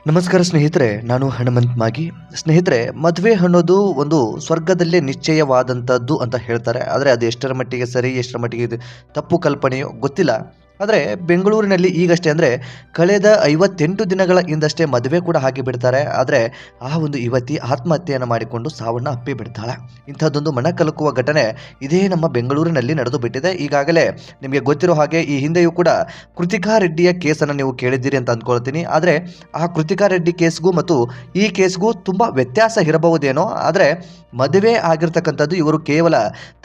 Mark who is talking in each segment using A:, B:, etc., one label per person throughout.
A: ನಮಸ್ಕಾರ ಸ್ನೇಹಿತರೆ, ನಾನು ಹನುಮಂತ್ ಮಾಗಿ. ಸ್ನೇಹಿತರೆ, ಮದುವೆ ಅನ್ನೋದು ಒಂದು ಸ್ವರ್ಗದಲ್ಲೇ ನಿಶ್ಚಯವಾದಂಥದ್ದು ಅಂತ ಹೇಳ್ತಾರೆ. ಆದರೆ ಅದು ಎಷ್ಟರ ಮಟ್ಟಿಗೆ ಸರಿ, ಎಷ್ಟರ ಮಟ್ಟಿಗೆ ಇದು ತಪ್ಪು ಕಲ್ಪನೆಯೋ ಗೊತ್ತಿಲ್ಲ. ಆದರೆ ಬೆಂಗಳೂರಿನಲ್ಲಿ ಈಗಷ್ಟೇ ಅಂದರೆ ಕಳೆದ 58 ದಿನಗಳ ಹಿಂದಷ್ಟೇ ಮದುವೆ ಕೂಡ ಆಗಿಬಿಡ್ತಾರೆ. ಆದರೆ ಆ ಒಂದು ಯುವತಿ ಆತ್ಮಹತ್ಯೆಯನ್ನು ಮಾಡಿಕೊಂಡು ಸಾವನ್ನು ಅಪ್ಪಿಬಿಡ್ತಾಳೆ. ಇಂಥದ್ದೊಂದು ಮನಕಲಕುವ ಘಟನೆ ಇದೇ ನಮ್ಮ ಬೆಂಗಳೂರಿನಲ್ಲಿ ನಡೆದು ಬಿಟ್ಟಿದೆ. ಈಗಾಗಲೇ ನಿಮಗೆ ಗೊತ್ತಿರೋ ಹಾಗೆ ಈ ಹಿಂದೆಯೂ ಕೂಡ ಕೃತಿಕಾ ರೆಡ್ಡಿಯ ಕೇಸನ್ನು ನೀವು ಕೇಳಿದ್ದೀರಿ ಅಂತ ಅಂದ್ಕೊಳ್ತೀನಿ. ಆದರೆ ಆ ಕೃತಿಕಾ ರೆಡ್ಡಿ ಕೇಸ್ಗೂ ಮತ್ತು ಈ ಕೇಸ್ಗೂ ತುಂಬ ವ್ಯತ್ಯಾಸ ಇರಬಹುದೇನೋ. ಆದರೆ ಮದುವೆ ಆಗಿರ್ತಕ್ಕಂಥದ್ದು ಇವರು ಕೇವಲ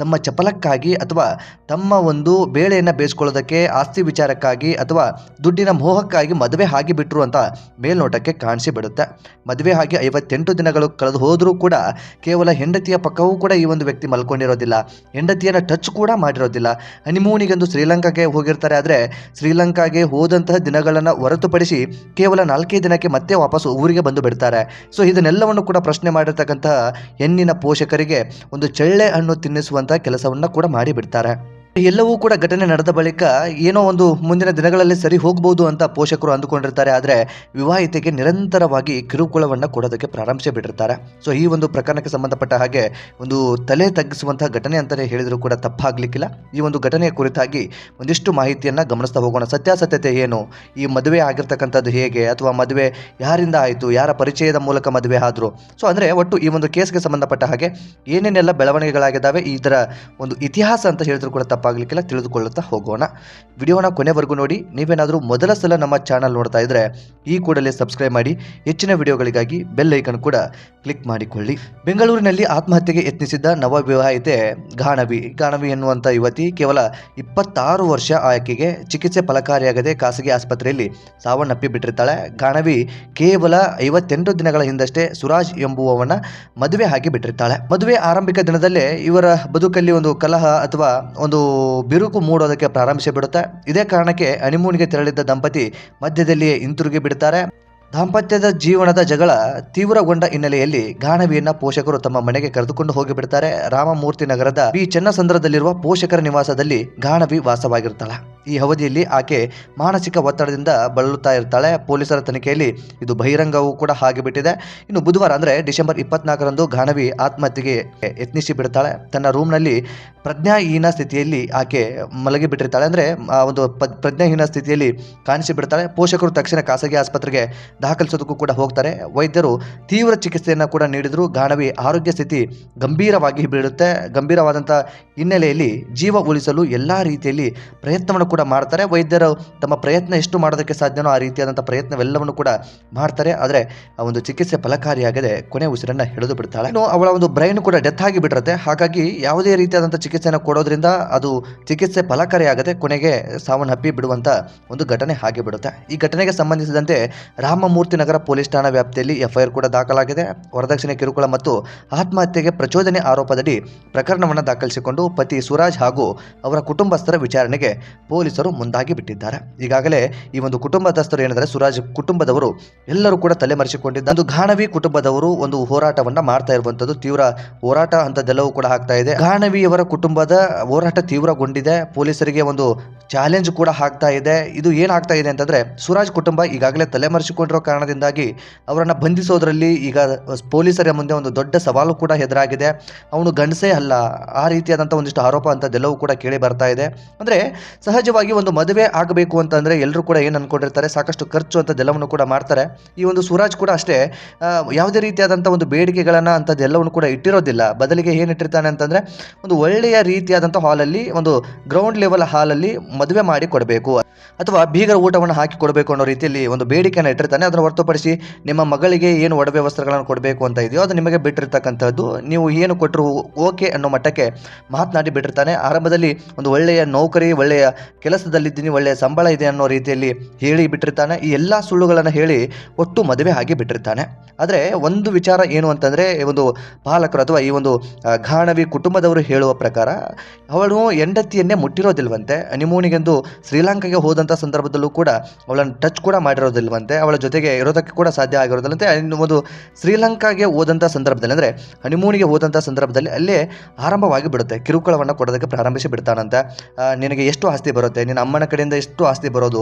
A: ತಮ್ಮ ಚಪಲಕ್ಕಾಗಿ ಅಥವಾ ತಮ್ಮ ಒಂದು ಬೇಳೆಯನ್ನು ಬೇಯಿಸ್ಕೊಳ್ಳೋದಕ್ಕೆ, ಆಸ್ತಿ ವಿಚಾರಕ್ಕಾಗಿ ಅಥವಾ ದುಡ್ಡಿನ ಮೋಹಕ್ಕಾಗಿ ಮದುವೆ ಆಗಿಬಿಟ್ರು ಅಂತ ಮೇಲ್ನೋಟಕ್ಕೆ ಕಾಣಿಸಿ ಬಿಡುತ್ತೆ. ಮದುವೆ ಆಗಿ 58 ದಿನಗಳು ಕಳೆದು ಹೋದರೂ ಕೂಡ ಕೇವಲ ಹೆಂಡತಿಯ ಪಕ್ಕವೂ ಕೂಡ ಈ ಒಂದು ವ್ಯಕ್ತಿ ಮಲ್ಕೊಂಡಿರೋದಿಲ್ಲ, ಹೆಂಡತಿಯನ್ನು ಟಚ್ ಕೂಡ ಮಾಡಿರೋದಿಲ್ಲ. ಹನಿಮೂನಿಗೆಂದು ಶ್ರೀಲಂಕಾಗೆ ಹೋಗಿರ್ತಾರೆ. ಆದರೆ ಶ್ರೀಲಂಕಾಗೆ ಹೋದಂತಹ ದಿನಗಳನ್ನು ಹೊರತುಪಡಿಸಿ ಕೇವಲ 4 ದಿನಕ್ಕೆ ಮತ್ತೆ ವಾಪಸ್ ಊರಿಗೆ ಬಂದು ಬಿಡ್ತಾರೆ. ಸೊ ಇದನ್ನೆಲ್ಲವನ್ನು ಕೂಡ ಪ್ರಶ್ನೆ ಮಾಡಿರ್ತಕ್ಕಂತಹ ಹೆಣ್ಣಿನ ಪೋಷಕರಿಗೆ ಒಂದು ಚಳ್ಳೆ ಹಣ್ಣು ತಿನ್ನಿಸುವಂತಹ ಕೆಲಸವನ್ನು ಕೂಡ ಮಾಡಿಬಿಡ್ತಾರೆ. ಎಲ್ಲವೂ ಕೂಡ ಘಟನೆ ನಡೆದ ಬಳಿಕ ಏನೋ ಒಂದು ಮುಂದಿನ ದಿನಗಳಲ್ಲಿ ಸರಿ ಹೋಗ್ಬೋದು ಅಂತ ಪೋಷಕರು ಅಂದುಕೊಂಡಿರ್ತಾರೆ. ಆದರೆ ವಿವಾಹಿತೆಗೆ ನಿರಂತರವಾಗಿ ಕಿರುಕುಳವನ್ನು ಕೊಡೋದಕ್ಕೆ ಪ್ರಾರಂಭಿಸಿ ಬಿಟ್ಟಿರ್ತಾರೆ. ಸೊ ಈ ಒಂದು ಪ್ರಕರಣಕ್ಕೆ ಸಂಬಂಧಪಟ್ಟ ಹಾಗೆ ಒಂದು ತಲೆ ತಗ್ಗಿಸುವಂತಹ ಘಟನೆ ಅಂತಲೇ ಹೇಳಿದರೂ ಕೂಡ ತಪ್ಪಾಗಲಿಕ್ಕಿಲ್ಲ. ಈ ಒಂದು ಘಟನೆಯ ಕುರಿತಾಗಿ ಒಂದಿಷ್ಟು ಮಾಹಿತಿಯನ್ನು ಗಮನಿಸ್ತಾ ಹೋಗೋಣ. ಸತ್ಯಾಸತ್ಯತೆ ಏನು, ಈ ಮದುವೆ ಆಗಿರ್ತಕ್ಕಂಥದ್ದು ಹೇಗೆ, ಅಥವಾ ಮದುವೆ ಯಾರಿಂದ ಆಯಿತು, ಯಾರ ಪರಿಚಯದ ಮೂಲಕ ಮದುವೆ ಆದರು. ಸೊ ಅಂದರೆ ಒಟ್ಟು ಈ ಒಂದು ಕೇಸ್ಗೆ ಸಂಬಂಧಪಟ್ಟ ಹಾಗೆ ಏನೇನೆಲ್ಲ ಬೆಳವಣಿಗೆಗಳಾಗಿದ್ದಾವೆ, ಇದರ ಒಂದು ಇತಿಹಾಸ ಅಂತ ಹೇಳಿದ್ರು ಕೂಡ ತಪ್ಪಾಗಲಿಕ್ಕಿಲ್ಲ. ತಿಳಿದುಕೊಳ್ಳುತ್ತಾ ಹೋಗೋಣ. ವಿಡಿಯೋನ ಕೊನೆವರೆಗೂ ನೋಡಿ. ನೀವೇನಾದರೂ ಮೊದಲ ಸಲ ನಮ್ಮ ಚಾನಲ್ ನೋಡ್ತಾ ಇದ್ರೆ ಈ ಕೂಡಲೇ ಸಬ್ಸ್ಕ್ರೈಬ್ ಮಾಡಿ. ಹೆಚ್ಚಿನ ವಿಡಿಯೋಗಳಿಗಾಗಿ ಬೆಲ್ ಐಕನ್ ಕೂಡ ಕ್ಲಿಕ್ ಮಾಡಿಕೊಳ್ಳಿ. ಬೆಂಗಳೂರಿನಲ್ಲಿ ಆತ್ಮಹತ್ಯೆಗೆ ಯತ್ನಿಸಿದ್ದ ನವವಿವಾಹಿತೆ ಗಾಣವಿ ಎನ್ನುವಂಥ ಯುವತಿ ಕೇವಲ 26 ವರ್ಷ. ಆಕೆಗೆ ಚಿಕಿತ್ಸೆ ಫಲಕಾರಿಯಾಗದೆ ಖಾಸಗಿ ಆಸ್ಪತ್ರೆಯಲ್ಲಿ ಸಾವನ್ನಪ್ಪಿ ಬಿಟ್ಟಿರ್ತಾಳೆ. ಗಾಣವಿ ಕೇವಲ 58 ದಿನಗಳ ಹಿಂದಷ್ಟೇ ಸುರಾಜ್ ಎಂಬುವವನ ಮದುವೆ ಆಗಿ ಬಿಟ್ಟಿರ್ತಾಳೆ. ಮದುವೆ ಆರಂಭಿಕ ದಿನದಲ್ಲೇ ಇವರ ಬದುಕಲ್ಲಿ ಒಂದು ಕಲಹ ಅಥವಾ ಒಂದು ಬಿರುಕು ಮೂಡೋದಕ್ಕೆ ಪ್ರಾರಂಭಿಸಿ ಬಿಡುತ್ತೆ. ಇದೇ ಕಾರಣಕ್ಕೆ ಹನಿಮೂನ್ಗೆ ತೆರಳಿದ್ದ ದಂಪತಿ ಮಧ್ಯದಲ್ಲಿಯೇ ಹಿಂತಿರುಗಿ ಬಿಡ್ತಾರೆ. ದಾಂಪತ್ಯದ ಜೀವನದ ಜಗಳ ತೀವ್ರಗೊಂಡ ಹಿನ್ನೆಲೆಯಲ್ಲಿ ಗಾಣವಿಯನ್ನ ಪೋಷಕರು ತಮ್ಮ ಮನೆಗೆ ಕರೆದುಕೊಂಡು ಹೋಗಿಬಿಡ್ತಾರೆ. ರಾಮಮೂರ್ತಿ ನಗರದ ಬಿ ಚನ್ನಸಂದ್ರದಲ್ಲಿರುವ ಪೋಷಕರ ನಿವಾಸದಲ್ಲಿ ಗಾಣವಿ ವಾಸವಾಗಿರ್ತಾಳೆ. ಈ ಅವಧಿಯಲ್ಲಿ ಆಕೆ ಮಾನಸಿಕ ಒತ್ತಡದಿಂದ ಬಳಲುತ್ತಾ ಇರ್ತಾಳೆ. ಪೊಲೀಸರ ತನಿಖೆಯಲ್ಲಿ ಇದು ಬಹಿರಂಗವೂ ಕೂಡ ಆಗಿಬಿಟ್ಟಿದೆ. ಇನ್ನು ಬುಧವಾರ ಅಂದರೆ ಡಿಸೆಂಬರ್ 24ರಂದು ಗಾಣವಿ ಆತ್ಮಹತ್ಯೆಗೆ ಯತ್ನಿಸಿ ಬಿಡ್ತಾಳೆ. ತನ್ನ ರೂಮ್ನಲ್ಲಿ ಪ್ರಜ್ಞಾಹೀನ ಸ್ಥಿತಿಯಲ್ಲಿ ಆಕೆ ಮಲಗಿಬಿಟ್ಟಿರ್ತಾಳೆ. ಅಂದರೆ ಒಂದು ಪ್ರಜ್ಞಾಹೀನ ಸ್ಥಿತಿಯಲ್ಲಿ ಕಾಣಿಸಿ ಬಿಡ್ತಾಳೆ. ಪೋಷಕರು ತಕ್ಷಣ ಖಾಸಗಿ ಆಸ್ಪತ್ರೆಗೆ ದಾಖಲಿಸೋದಕ್ಕೂ ಕೂಡ ಹೋಗ್ತಾರೆ. ವೈದ್ಯರು ತೀವ್ರ ಚಿಕಿತ್ಸೆಯನ್ನು ಕೂಡ ನೀಡಿದ್ರು. ಗಾಣವಿ ಆರೋಗ್ಯ ಸ್ಥಿತಿ ಗಂಭೀರವಾಗಿ ಬೀಳುತ್ತೆ. ಗಂಭೀರವಾದಂಥ ಹಿನ್ನೆಲೆಯಲ್ಲಿ ಜೀವ ಉಳಿಸಲು ಎಲ್ಲ ರೀತಿಯಲ್ಲಿ ಪ್ರಯತ್ನವನ್ನು ಕೂಡ ಮಾಡ್ತಾರೆ. ವೈದ್ಯರು ತಮ್ಮ ಪ್ರಯತ್ನ ಎಷ್ಟು ಮಾಡೋದಕ್ಕೆ ಸಾಧ್ಯನೋ ಆ ರೀತಿಯಾದಂಥ ಪ್ರಯತ್ನವೆಲ್ಲವನ್ನು ಕೂಡ ಮಾಡ್ತಾರೆ. ಆದರೆ ಆ ಒಂದು ಚಿಕಿತ್ಸೆ ಫಲಕಾರಿಯಾಗದೆ ಕೊನೆ ಉಸಿರನ್ನು ಎಳೆದು ಬಿಡ್ತಾಳೆ. ಇನ್ನು ಅವಳ ಒಂದು ಬ್ರೈನ್ ಕೂಡ ಡೆತ್ ಆಗಿ ಬಿಟ್ಟಿರುತ್ತೆ. ಹಾಗಾಗಿ ಯಾವುದೇ ರೀತಿಯಾದಂಥ ಚಿಕಿತ್ಸೆಯನ್ನು ಕೊಡೋದ್ರಿಂದ ಅದು ಚಿಕಿತ್ಸೆ ಫಲಕಾರಿಯಾಗದೆ ಕೊನೆಗೆ ಸಾವನ್ನಪ್ಪಿ ಬಿಡುವಂಥ ಒಂದು ಘಟನೆ ಆಗಿಬಿಡುತ್ತೆ. ಈ ಘಟನೆಗೆ ಸಂಬಂಧಿಸಿದಂತೆ ರಾಮಮೂರ್ತಿ ನಗರ ಪೊಲೀಸ್ ಠಾಣಾ ವ್ಯಾಪ್ತಿಯಲ್ಲಿ ಎಫ್ಐಆರ್ ಕೂಡ ದಾಖಲಾಗಿದೆ. ವರದಕ್ಷಿಣೆ ಕಿರುಕುಳ ಮತ್ತು ಆತ್ಮಹತ್ಯೆಗೆ ಪ್ರಚೋದನೆ ಆರೋಪದಡಿ ಪ್ರಕರಣವನ್ನು ದಾಖಲಿಸಿಕೊಂಡು ಪತಿ ಸುರಾಜ್ ಹಾಗೂ ಅವರ ಕುಟುಂಬಸ್ಥರ ವಿಚಾರಣೆಗೆ ಪೊಲೀಸರು ಮುಂದಾಗಿ ಬಿಟ್ಟಿದ್ದಾರೆ. ಈಗಾಗಲೇ ಈ ಒಂದು ಕುಟುಂಬಸ್ಥರು ಏನೆಂದರೆ ಸುರಾಜ್ ಕುಟುಂಬದವರು ಎಲ್ಲರೂ ಕೂಡ ತಲೆಮರೆಸಿಕೊಂಡಿದ್ದ ಒಂದು ಗಾಣವಿ ಕುಟುಂಬದವರು ಒಂದು ಹೋರಾಟವನ್ನ ಮಾಡ್ತಾ ಇರುವಂತದ್ದು, ತೀವ್ರ ಹೋರಾಟ ಅಂತದೆಲ್ಲವೂ ಕೂಡ ಆಗ್ತಾ ಇದೆ. ಗಾಣವಿಯವರ ಕುಟುಂಬದ ಹೋರಾಟ ತೀವ್ರಗೊಂಡಿದೆ. ಪೊಲೀಸರಿಗೆ ಒಂದು ಚಾಲೆಂಜ್ ಕೂಡ ಆಗ್ತಾ ಇದೆ. ಇದು ಏನಾಗ್ತಾ ಇದೆ ಅಂತಂದ್ರೆ ಸುರಾಜ್ ಕುಟುಂಬ ಈಗಾಗಲೇ ತಲೆಮರೆಸಿಕೊಂಡಿರೋ ಕಾರಣದಿಂದಾಗಿ ಅವರನ್ನು ಬಂಧಿಸೋದ್ರಲ್ಲಿ ಈಗ ಪೊಲೀಸರ ಮುಂದೆ ಒಂದು ದೊಡ್ಡ ಸವಾಲು ಕೂಡ ಎದುರಾಗಿದೆ. ಅವನು ಗಂಡಸೇ ಅಲ್ಲ, ಆ ರೀತಿಯಾದಂಥ ಒಂದಿಷ್ಟು ಆರೋಪ ಅಂತದೆಲ್ಲವೂ ಕೂಡ ಕೇಳಿ ಬರ್ತಾ ಇದೆ. ಅಂದರೆ ಸಹಜವಾಗಿ ಒಂದು ಮದುವೆ ಆಗಬೇಕು ಅಂತಂದರೆ ಎಲ್ಲರೂ ಕೂಡ ಏನು ಅಂದ್ಕೊಂಡಿರ್ತಾರೆ, ಸಾಕಷ್ಟು ಖರ್ಚು ಅಂತದೆಲ್ಲವನ್ನು ಕೂಡ ಮಾಡ್ತಾರೆ. ಈ ಒಂದು ಸುರಾಜ್ ಕೂಡ ಅಷ್ಟೇ ಯಾವುದೇ ರೀತಿಯಾದಂಥ ಒಂದು ಬೇಡಿಕೆಗಳನ್ನು ಅಂಥದ್ದೆಲ್ಲವನ್ನು ಕೂಡ ಇಟ್ಟಿರೋದಿಲ್ಲ. ಬದಲಿಗೆ ಏನು ಇಟ್ಟಿರ್ತಾನೆ ಅಂತಂದರೆ ಒಂದು ಒಳ್ಳೆಯ ರೀತಿಯಾದಂಥ ಹಾಲಲ್ಲಿ, ಒಂದು ಗ್ರೌಂಡ್ ಲೆವೆಲ್ ಹಾಲಲ್ಲಿ ಮದುವೆ ಮಾಡಿ ಕೊಡಬೇಕು ಅಥವಾ ಬೀಗರ ಊಟವನ್ನು ಹಾಕಿ ಕೊಡಬೇಕು ಅನ್ನೋ ರೀತಿಯಲ್ಲಿ ಒಂದು ಬೇಡಿಕೆಯನ್ನು ಇಟ್ಟಿರ್ತಾನೆ. ಅದನ್ನು ಹೊರತುಪಡಿಸಿ ನಿಮ್ಮ ಮಗಳಿಗೆ ಏನು ಒಡವೆ ವಸ್ತ್ರಗಳನ್ನು ಕೊಡಬೇಕು ಅಂತ ಇದೆಯೋ ಅದು ನಿಮಗೆ ಬಿಟ್ಟಿರ್ತಕ್ಕಂಥದ್ದು, ನೀವು ಏನು ಕೊಟ್ಟರು ಓಕೆ ಅನ್ನೋ ಮಟ್ಟಕ್ಕೆ ಮಾತನಾಡಿ ಬಿಟ್ಟಿರ್ತಾನೆ. ಆರಂಭದಲ್ಲಿ ಒಂದು ಒಳ್ಳೆಯ ನೌಕರಿ, ಒಳ್ಳೆಯ ಕೆಲಸದಲ್ಲಿದ್ದೀನಿ, ಒಳ್ಳೆಯ ಸಂಬಳ ಇದೆ ಅನ್ನೋ ರೀತಿಯಲ್ಲಿ ಹೇಳಿ ಬಿಟ್ಟಿರ್ತಾನೆ. ಈ ಎಲ್ಲ ಸುಳ್ಳುಗಳನ್ನು ಹೇಳಿ ಒಟ್ಟು ಮದುವೆ ಆಗಿ ಬಿಟ್ಟಿರ್ತಾನೆ. ಆದರೆ ಒಂದು ವಿಚಾರ ಏನು ಅಂತಂದರೆ ಒಂದು ಪಾಲಕರು ಅಥವಾ ಈ ಒಂದು ಗಾಣವಿ ಕುಟುಂಬದವರು ಹೇಳುವ ಪ್ರಕಾರ ಅವಳು ಹೆಂಡತಿಯನ್ನೇ ಮುಟ್ಟಿರೋದಿಲ್ವಂತೆ. ಹನಿಮೂನಿಗೆಂದು ಶ್ರೀಲಂಕಾಗೆ ಹೋದಂಥ ಸಂದರ್ಭದಲ್ಲೂ ಕೂಡ ಅವಳನ್ನು ಟಚ್ ಕೂಡ ಮಾಡಿರೋದಿಲ್ವಂತೆ. ಅವಳ ಜೊತೆಗೆ ಜೊತೆಗೆ ಇರೋದಕ್ಕೆ ಕೂಡ ಸಾಧ್ಯ ಆಗಿರೋದಿಲ್ಲ ಅಂತ ಇನ್ನು ಒಂದು ಶ್ರೀಲಂಕಾಗೆ ಹೋದಂಥ ಸಂದರ್ಭದಲ್ಲಿ ಅಂದರೆ ಹನಿಮೂನಿಗೆ ಹೋದಂಥ ಸಂದರ್ಭದಲ್ಲಿ ಅಲ್ಲೇ ಆರಂಭವಾಗಿ ಬಿಡುತ್ತೆ. ಕಿರುಕುಳವನ್ನು ಕೊಡೋದಕ್ಕೆ ಪ್ರಾರಂಭಿಸಿ ಬಿಡ್ತಾನಂತೆ. ನಿನಗೆ ಎಷ್ಟು ಆಸ್ತಿ ಬರುತ್ತೆ, ನಿನ್ನ ಅಮ್ಮನ ಕಡೆಯಿಂದ ಎಷ್ಟು ಆಸ್ತಿ ಬರೋದು,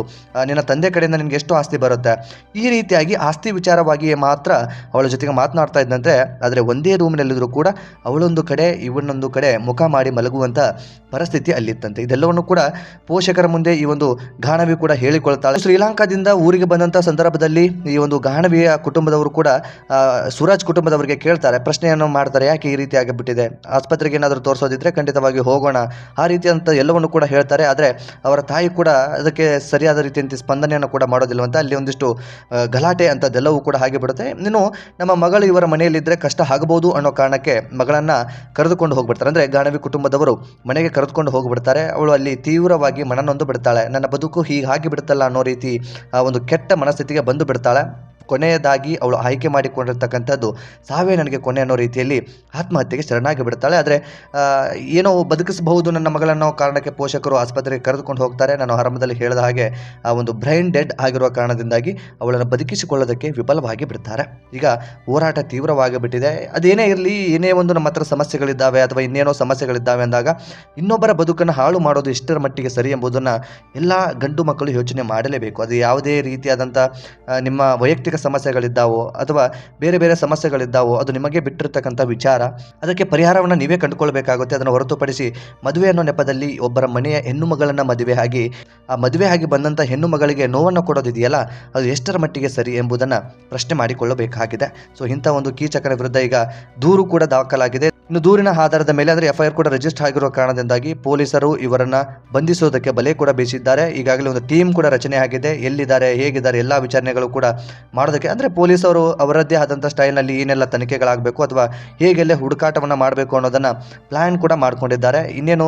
A: ನಿನ್ನ ತಂದೆ ಕಡೆಯಿಂದ ನಿನಗೆ ಎಷ್ಟು ಆಸ್ತಿ ಬರುತ್ತೆ, ಈ ರೀತಿಯಾಗಿ ಆಸ್ತಿ ವಿಚಾರವಾಗಿ ಮಾತ್ರ ಅವಳ ಜೊತೆಗೆ ಮಾತನಾಡ್ತಾ ಇದ್ದಂತೆ. ಆದರೆ ಒಂದೇ ರೂಮಿನಲ್ಲಿದ್ದರೂ ಕೂಡ ಅವಳೊಂದು ಕಡೆ ಇವನೊಂದು ಕಡೆ ಮುಖ ಮಾಡಿ ಮಲಗುವಂಥ ಪರಿಸ್ಥಿತಿ ಅಲ್ಲಿತ್ತಂತೆ. ಇದೆಲ್ಲವನ್ನು ಕೂಡ ಪೋಷಕರ ಮುಂದೆ ಈ ಒಂದು ಗಾಣವಿ ಕೂಡ ಹೇಳಿಕೊಳ್ತಾಳೆ. ಶ್ರೀಲಂಕಾದಿಂದ ಊರಿಗೆ ಬಂದಂಥ ಸಂದರ್ಭದಲ್ಲಿ ಈ ಒಂದು ಗಾಣವಿಯ ಕುಟುಂಬದವರು ಕೂಡ ಸೂರಜ್ ಕುಟುಂಬದವರಿಗೆ ಕೇಳ್ತಾರೆ, ಪ್ರಶ್ನೆಯನ್ನು ಮಾಡ್ತಾರೆ, ಯಾಕೆ ಈ ರೀತಿ ಆಗಿಬಿಟ್ಟಿದೆ, ಆಸ್ಪತ್ರೆಗೆ ಏನಾದರೂ ತೋರಿಸೋದಿದ್ರೆ ಖಂಡಿತವಾಗಿ ಹೋಗೋಣ, ಆ ರೀತಿಯಂತ ಎಲ್ಲವನ್ನು ಕೂಡ ಹೇಳ್ತಾರೆ. ಆದರೆ ಅವರ ತಾಯಿ ಕೂಡ ಅದಕ್ಕೆ ಸರಿಯಾದ ರೀತಿಯಂತೆ ಸ್ಪಂದನೆಯನ್ನು ಕೂಡ ಮಾಡೋದಿಲ್ಲವಂತ. ಅಲ್ಲಿ ಒಂದಿಷ್ಟು ಗಲಾಟೆ ಅಂಥದ್ದೆಲ್ಲವೂ ಕೂಡ ಹಾಗೆ ಬಿಡುತ್ತೆ. ಇನ್ನು ನಮ್ಮ ಮಗಳು ಇವರ ಮನೆಯಲ್ಲಿದ್ದರೆ ಕಷ್ಟ ಆಗಬಹುದು ಅನ್ನೋ ಕಾರಣಕ್ಕೆ ಮಗಳನ್ನು ಕರೆದುಕೊಂಡು ಹೋಗ್ಬಿಡ್ತಾರೆ. ಅಂದರೆ ಗಾಣವಿ ಕುಟುಂಬದವರು ಮನೆಗೆ ಕರೆದುಕೊಂಡು ಹೋಗಿಬಿಡ್ತಾರೆ. ಅವಳು ಅಲ್ಲಿ ತೀವ್ರವಾಗಿ ಮನನೊಂದು ಬಿಡ್ತಾಳೆ. ನನ್ನ ಬದುಕು ಹೀಗಾಗಿ ಬಿಡುತ್ತಲ್ಲ ಅನ್ನೋ ರೀತಿ ಒಂದು ಕೆಟ್ಟ ಮನಸ್ಥಿತಿಗೆ ಬಂದು ಬಿಡ್ತಾಳೆ. ಕೊನೆಯದಾಗಿ ಅವಳು ಆಯ್ಕೆ ಮಾಡಿಕೊಂಡಿರ್ತಕ್ಕಂಥದ್ದು ಸಾವೇ ನನಗೆ ಕೊನೆ ಅನ್ನೋ ರೀತಿಯಲ್ಲಿ ಆತ್ಮಹತ್ಯೆಗೆ ಶರಣಾಗಿ ಬಿಡ್ತಾಳೆ. ಆದರೆ ಏನೋ ಬದುಕಿಸಬಹುದು ನನ್ನ ಮಗಳನ್ನೋ ಕಾರಣಕ್ಕೆ ಪೋಷಕರು ಆಸ್ಪತ್ರೆಗೆ ಕರೆದುಕೊಂಡು ಹೋಗ್ತಾರೆ. ನಾನು ಆರಂಭದಲ್ಲಿ ಹೇಳಿದ ಹಾಗೆ ಆ ಒಂದು ಬ್ರೈನ್ ಡೆಡ್ ಆಗಿರುವ ಕಾರಣದಿಂದಾಗಿ ಅವಳನ್ನು ಬದುಕಿಸಿಕೊಳ್ಳೋದಕ್ಕೆ ವಿಫಲವಾಗಿ ಬಿಡ್ತಾರೆ. ಈಗ ಹೋರಾಟ ತೀವ್ರವಾಗಿ ಬಿಟ್ಟಿದೆ. ಅದೇನೇ ಇರಲಿ, ಏನೇ ಒಂದು ನಮ್ಮ ಹತ್ರ ಸಮಸ್ಯೆಗಳಿದ್ದಾವೆ ಅಥವಾ ಇನ್ನೇನೋ ಸಮಸ್ಯೆಗಳಿದ್ದಾವೆ ಅಂದಾಗ ಇನ್ನೊಬ್ಬರ ಬದುಕನ್ನು ಹಾಳು ಮಾಡೋದು ಎಷ್ಟರ ಮಟ್ಟಿಗೆ ಸರಿ ಎಂಬುದನ್ನು ಎಲ್ಲ ಗಂಡು ಮಕ್ಕಳು ಯೋಚನೆ ಮಾಡಲೇಬೇಕು. ಅದು ಯಾವುದೇ ರೀತಿಯಾದಂಥ ನಿಮ್ಮ ವೈಯಕ್ತಿಕ ಸಮಸ್ಯೆಗಳಿದ್ದಾವೋ ಅಥವಾ ಬೇರೆ ಬೇರೆ ಸಮಸ್ಯೆಗಳಿದ್ದಾವೋ ಅದು ನಿಮಗೆ ಬಿಟ್ಟಿರ್ತಕ್ಕಂಥ ವಿಚಾರ. ಅದಕ್ಕೆ ಪರಿಹಾರವನ್ನು ನೀವೇ ಕಂಡುಕೊಳ್ಬೇಕಾಗುತ್ತೆ. ಅದನ್ನು ಹೊರತುಪಡಿಸಿ ಮದುವೆ ಅನ್ನೋ ನೆಪದಲ್ಲಿ ಒಬ್ಬರ ಮನೆಯ ಹೆಣ್ಣು ಮಗಳನ್ನು ಮದುವೆ ಆಗಿ ಆ ಮದುವೆ ಆಗಿ ಬಂದಂಥ ಹೆಣ್ಣು ಮಗಳಿಗೆ ನೋವನ್ನು ಕೊಡೋದಿದೆಯಲ್ಲ, ಅದು ಎಷ್ಟರ ಮಟ್ಟಿಗೆ ಸರಿ ಎಂಬುದನ್ನು ಪ್ರಶ್ನೆ ಮಾಡಿಕೊಳ್ಳಬೇಕಾಗಿದೆ. ಸೊ ಇಂಥ ಒಂದು ಕೀಚಕರ ವಿರುದ್ಧ ಈಗ ದೂರು ಕೂಡ ದಾಖಲಾಗಿದೆ. ಇನ್ನು ದೂರಿನ ಆಧಾರದ ಮೇಲೆ ಅಂದರೆ FIR ಕೂಡ ರಿಜಿಸ್ಟರ್ ಆಗಿರೋ ಕಾರಣದಿಂದಾಗಿ ಪೊಲೀಸರು ಇವರನ್ನು ಬಂಧಿಸೋದಕ್ಕೆ ಬಲೆ ಕೂಡ ಬೀಸಿದ್ದಾರೆ. ಈಗಾಗಲೇ ಒಂದು ಟೀಮ್ ಕೂಡ ರಚನೆ ಆಗಿದೆ. ಎಲ್ಲಿದ್ದಾರೆ, ಹೇಗಿದ್ದಾರೆ, ಎಲ್ಲ ವಿಚಾರಣೆಗಳು ಕೂಡ ಮಾಡೋದಕ್ಕೆ ಅಂದರೆ ಪೊಲೀಸರು ಅವರದ್ದೇ ಆದಂಥ ಸ್ಟೈಲ್ನಲ್ಲಿ ಏನೆಲ್ಲ ತನಿಖೆಗಳಾಗಬೇಕು ಅಥವಾ ಹೇಗೆಲ್ಲ ಹುಡುಕಾಟವನ್ನು ಮಾಡಬೇಕು ಅನ್ನೋದನ್ನು ಪ್ಲ್ಯಾನ್ ಕೂಡ ಮಾಡ್ಕೊಂಡಿದ್ದಾರೆ. ಇನ್ನೇನು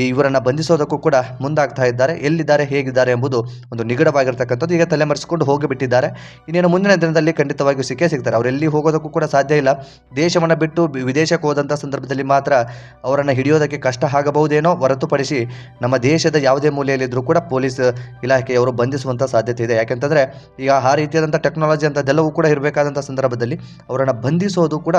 A: ಇವರನ್ನು ಬಂಧಿಸೋದಕ್ಕೂ ಕೂಡ ಮುಂದಾಗ್ತಾ ಇದ್ದಾರೆ. ಎಲ್ಲಿದ್ದಾರೆ, ಹೇಗಿದ್ದಾರೆ ಎಂಬುದು ಒಂದು ನಿಗಡವಾಗಿರ್ತಕ್ಕಂಥದ್ದು ಈಗ ತಲೆಮರೆಸಿಕೊಂಡು ಹೋಗಿಬಿಟ್ಟಿದ್ದಾರೆ. ಇನ್ನೇನು ಮುಂದಿನ ದಿನದಲ್ಲಿ ಖಂಡಿತವಾಗಿಯೂ ಸಿಕ್ಕೇ ಸಿಗ್ತಾರೆ. ಅವರೆಲ್ಲಿ ಹೋಗೋದಕ್ಕೂ ಕೂಡ ಸಾಧ್ಯ ಇಲ್ಲ. ದೇಶವನ್ನು ಬಿಟ್ಟು ವಿದೇಶಕ್ಕೆ ಹೋದಂಥ ಸಂದರ್ಭದಲ್ಲಿ ಮಾತ್ರ ಅವರನ್ನು ಹಿಡಿಯೋದಕ್ಕೆ ಕಷ್ಟ ಆಗಬಹುದೇನೋ ಹೊರತುಪಡಿಸಿ ನಮ್ಮ ದೇಶದ ಯಾವುದೇ ಮೂಲೆಯಲ್ಲಿದ್ದರೂ ಕೂಡ ಪೊಲೀಸ್ ಇಲಾಖೆಯವರು ಬಂಧಿಸುವಂಥ ಸಾಧ್ಯತೆ ಇದೆ. ಯಾಕೆಂತಂದರೆ ಈಗ ಆ ರೀತಿಯಾದಂಥ ಟೆಕ್ನಾಲಜಿ ಅಂಥದ್ದೆಲ್ಲವೂ ಕೂಡ ಇರಬೇಕಾದಂಥ ಸಂದರ್ಭದಲ್ಲಿ ಅವರನ್ನು ಬಂಧಿಸೋದು ಕೂಡ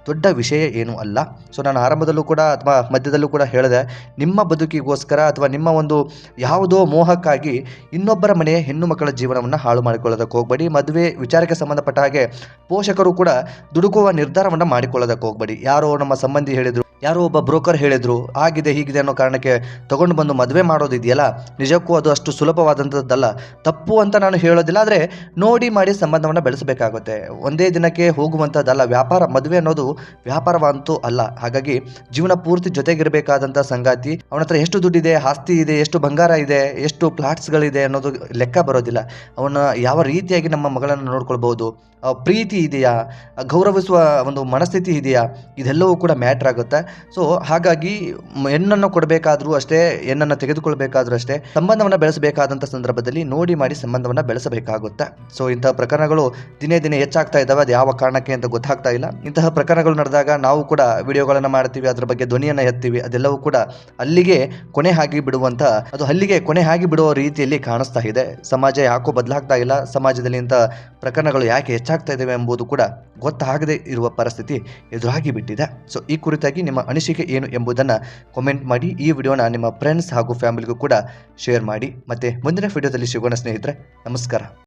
A: ದೊಡ್ಡ ವಿಷಯ ಏನೂ ಅಲ್ಲ. ಸೊ ನಾನು ಆರಂಭದಲ್ಲೂ ಕೂಡ ಅಥವಾ ಮಧ್ಯದಲ್ಲೂ ಕೂಡ ಹೇಳಿದೆ, ನಿಮ್ಮ ಬದುಕಿಗೋಸ್ಕರ ಅಥವಾ ನಿಮ್ಮ ಒಂದು ಯಾವುದೋ ಮೋಹಕ್ಕಾಗಿ ಇನ್ನೊಬ್ಬರ ಮನೆಯ ಹೆಣ್ಣು ಮಕ್ಕಳ ಜೀವನವನ್ನು ಹಾಳು ಮಾಡಿಕೊಳ್ಳೋದಕ್ಕೆ ಹೋಗಬೇಡಿ. ಮದುವೆ ವಿಚಾರಕ್ಕೆ ಸಂಬಂಧಪಟ್ಟ ಹಾಗೆ ಪೋಷಕರು ಕೂಡ ದುಡುಕುವ ನಿರ್ಧಾರವನ್ನು ಮಾಡಿಕೊಳ್ಳೋದಕ್ಕೆ ಹೋಗಬೇಡಿ. ಯಾರೋ ನಮ್ಮ ಸಂಬಂಧಿ ಹೇಳಿದರು, ಯಾರೋ ಒಬ್ಬ ಬ್ರೋಕರ್ ಹೇಳಿದರು, ಆಗಿದೆ ಹೀಗಿದೆ ಅನ್ನೋ ಕಾರಣಕ್ಕೆ ತಗೊಂಡು ಬಂದು ಮದುವೆ ಮಾಡೋದಿದೆಯಲ್ಲ, ನಿಜಕ್ಕೂ ಅದು ಅಷ್ಟು ಸುಲಭವಾದಂಥದ್ದಲ್ಲ. ತಪ್ಪು ಅಂತ ನಾನು ಹೇಳೋದಿಲ್ಲ, ಆದರೆ ನೋಡಿ ಮಾಡಿ ಸಂಬಂಧವನ್ನು ಬೆಳೆಸಬೇಕಾಗುತ್ತೆ. ಒಂದೇ ದಿನಕ್ಕೆ ಹೋಗುವಂಥದ್ದಲ್ಲ ವ್ಯಾಪಾರ. ಮದುವೆ ಅನ್ನೋದು ವ್ಯಾಪಾರವಂತೂ ಅಲ್ಲ. ಹಾಗಾಗಿ ಜೀವನ ಪೂರ್ತಿ ಜೊತೆಗಿರಬೇಕಾದಂಥ ಸಂಗಾತಿ, ಅವನ ಹತ್ರ ಎಷ್ಟು ದುಡ್ಡಿದೆ, ಆಸ್ತಿ ಇದೆ, ಎಷ್ಟು ಬಂಗಾರ ಇದೆ, ಎಷ್ಟು ಪ್ಲಾಟ್ಸ್ಗಳಿದೆ ಅನ್ನೋದು ಲೆಕ್ಕ ಬರೋದಿಲ್ಲ. ಅವನ ಯಾವ ರೀತಿಯಾಗಿ ನಮ್ಮ ಮಗಳನ್ನು ನೋಡ್ಕೊಳ್ಬೋದು, ಪ್ರೀತಿ ಇದೆಯಾ, ಗೌರವಿಸುವ ಒಂದು ಮನಸ್ಥಿತಿ ಇದೆಯಾ, ಇದೆಲ್ಲವೂ ಕೂಡ ಮ್ಯಾಟ್ರ್ ಆಗುತ್ತೆ. ಸೊ ಹಾಗಾಗಿ ಹೆಣ್ಣನ್ನು ಕೊಡಬೇಕಾದ್ರೂ ಅಷ್ಟೇ, ಹೆಣ್ಣನ್ನು ತೆಗೆದುಕೊಳ್ಬೇಕಾದ್ರೂ ಅಷ್ಟೇ, ಸಂಬಂಧವನ್ನು ಬೆಳೆಸಬೇಕಾದಂಥ ಸಂದರ್ಭದಲ್ಲಿ ನೋಡಿ ಮಾಡಿ ಸಂಬಂಧವನ್ನು ಬೆಳೆಸಬೇಕಾಗುತ್ತೆ. ಸೊ ಇಂತಹ ಪ್ರಕರಣಗಳು ದಿನೇ ದಿನೇ ಹೆಚ್ಚಾಗ್ತಾ ಇದ್ದಾವೆ. ಅದು ಯಾವ ಕಾರಣಕ್ಕೆ ಅಂತ ಗೊತ್ತಾಗ್ತಾ ಇಲ್ಲ. ಇಂತಹ ಪ್ರಕರಣಗಳು ನಡೆದಾಗ ನಾವು ಕೂಡ ವಿಡಿಯೋಗಳನ್ನು ಮಾಡ್ತೀವಿ, ಅದರ ಬಗ್ಗೆ ಧ್ವನಿಯನ್ನು ಎತ್ತೀವಿ. ಅದೆಲ್ಲವೂ ಕೂಡ ಅಲ್ಲಿಗೆ ಕೊನೆ ಆಗಿ ಬಿಡುವ ರೀತಿಯಲ್ಲಿ ಕಾಣಿಸ್ತಾ ಇದೆ. ಸಮಾಜ ಯಾಕೋ ಬದಲಾಗ್ತಾ ಇಲ್ಲ. ಸಮಾಜದಲ್ಲಿ ಇಂಥ ಪ್ರಕರಣಗಳು ಯಾಕೆ ಹೆಚ್ಚಾಗ್ತಾ ಇದ್ದಾವೆ ಎಂಬುದು ಕೂಡ ಗೊತ್ತಾಗದೇ ಇರುವ ಪರಿಸ್ಥಿತಿ ಎದುರಾಗಿ ಬಿಟ್ಟಿದೆ. ಸೊ ಈ ಕುರಿತಾಗಿ ನಿಮ್ಮ ಅನಿಸಿಕೆ ಏನು ಎಂಬುದನ್ನು ಕಾಮೆಂಟ್ ಮಾಡಿ. ಈ ವಿಡಿಯೋನ ನಿಮ್ಮ ಫ್ರೆಂಡ್ಸ್ ಹಾಗೂ ಫ್ಯಾಮಿಲಿಗೂ ಕೂಡ ಶೇರ್ ಮಾಡಿ. ಮತ್ತೆ ಮುಂದಿನ ವಿಡಿಯೋದಲ್ಲಿ ಸಿಗೋಣ ಸ್ನೇಹಿತರೆ. ನಮಸ್ಕಾರ.